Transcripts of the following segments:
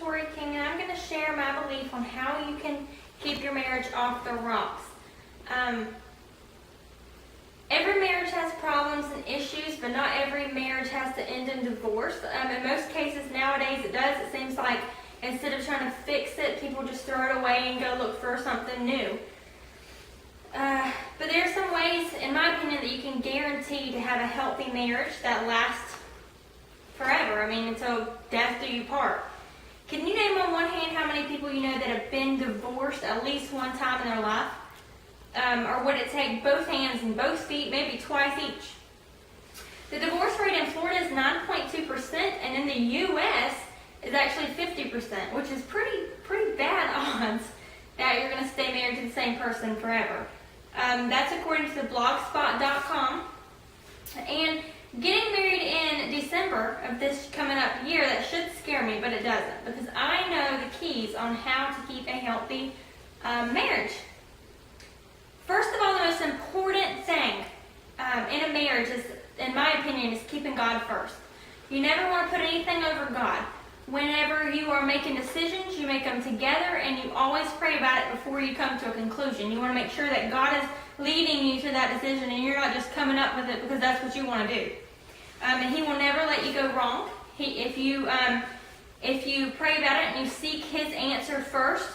Tori King, and I'm going to share my belief on how you can keep your marriage off the rocks. Every marriage has problems and issues, but not every marriage has to end in divorce. In most cases nowadays it does. It seems like instead of trying to fix it, people just throw it away and go look for something new. But there are some ways, in my opinion, that you can guarantee to have a healthy marriage that lasts forever. Until death do you part. Can you name on one hand how many people you know that have been divorced at least one time in their life? Or would it take both hands and both feet, maybe twice each? The divorce rate in Florida is 9.2%, and in the U.S. is actually 50%, which is pretty bad odds that you're going to stay married to the same person forever. That's according to blogspot.com. And getting married in December of this coming up year, that should scare me, but it doesn't, because I know the keys on how to keep a healthy marriage. First of all, the most important thing in a marriage is, in my opinion, is keeping God first. You never want to put anything over God. Whenever you are making decisions, you make them together, and you always pray about it before you come to a conclusion. You want to make sure that God is leading you to that decision, and you're not just coming up with it because that's what you want to do. And He will never let you go wrong. If you pray about it and you seek His answer first,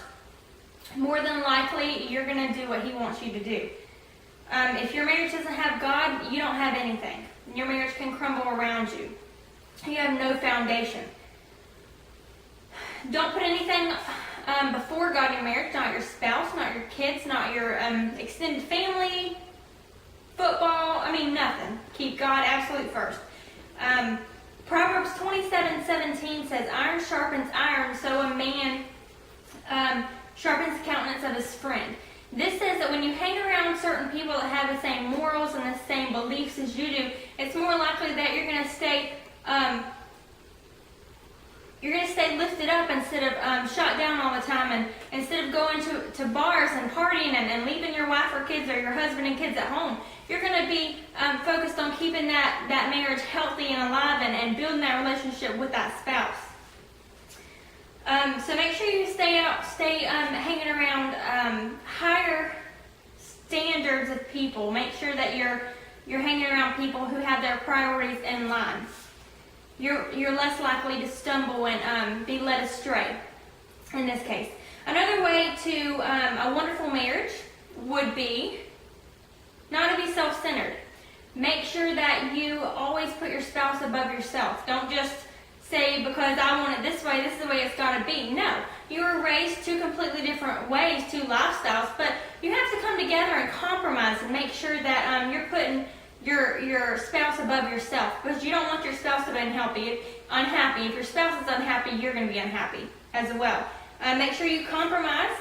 more than likely you're going to do what He wants you to do. If your marriage doesn't have God, you don't have anything. Your marriage can crumble around you. You have no foundation. Don't put anything before God in your marriage, not your spouse, not your kids, not your extended family, football, nothing. Keep God absolute first. Proverbs 27:17 says, "Iron sharpens iron, so a man sharpens the countenance of his friend." This says that when you hang around certain people that have the same morals and the same beliefs as you do, it's more likely that you're going to stay lifted up instead of shot down all the time, and instead of going to bars and partying and leaving your wife or kids or your husband and kids at home. You're going to be focused on keeping that marriage healthy and alive and building that relationship with that spouse. So make sure you stay hanging around higher standards of people. Make sure that you're hanging around people who have their priorities in line. You're less likely to stumble and be led astray in this case. Another way to a wonderful marriage would be not to be self-centered. Make sure that you always put your spouse above yourself. Don't just say, because I want it this way, this is the way it's got to be. No, you were raised two completely different ways, two lifestyles, but you have to come together and compromise and make sure that you're putting your spouse above yourself, because you don't want your spouse to be unhappy. If your spouse is unhappy, you're going to be unhappy as well. Make sure you compromise,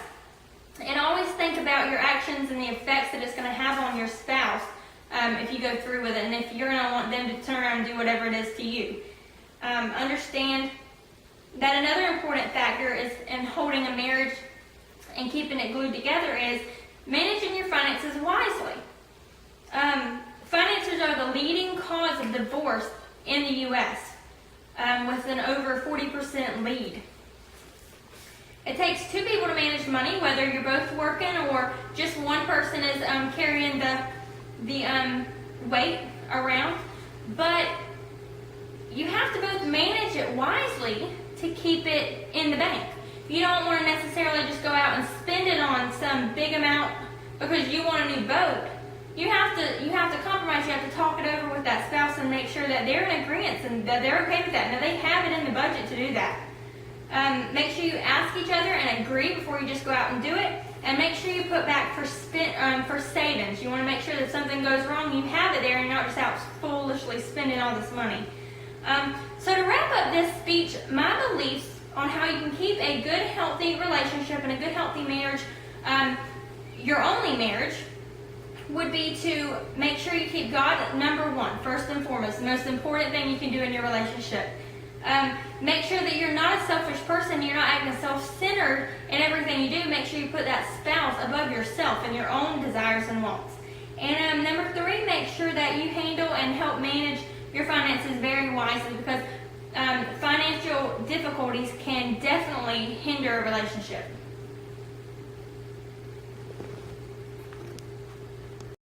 and always think about your actions and the effects that it's going to have on your spouse if you go through with it, and if you're going to want them to turn around and do whatever it is to you. Understand that another important factor is in holding a marriage and keeping it glued together is managing your finances wisely. Finances are the leading cause of divorce in the U.S. With an over 40% lead. It takes two people to manage money, whether you're both working or just one person is carrying the weight around. But you have to both manage it wisely to keep it in the bank. You don't want to necessarily just go out and spend it on some big amount because you want a new boat. You have to compromise. You have to talk it over with that spouse and make sure that they're in agreement and that they're okay with that. Now, they have it in the budget to do that. Make sure you ask each other and agree before you just go out and do it. And make sure you put back for savings. You want to make sure that if something goes wrong, you have it there and you're not just out foolishly spending all this money. So to wrap up this speech, my beliefs on how you can keep a good, healthy relationship and a good, healthy marriage, your only marriage, would be to make sure you keep God number one, first and foremost, the most important thing you can do in your relationship. Make sure that you're not a selfish person, you're not acting self-centered in everything you do. Make sure you put that spouse above yourself and your own desires and wants. And number three, make sure that you handle and help manage your finances very wisely, because financial difficulties can definitely hinder a relationship.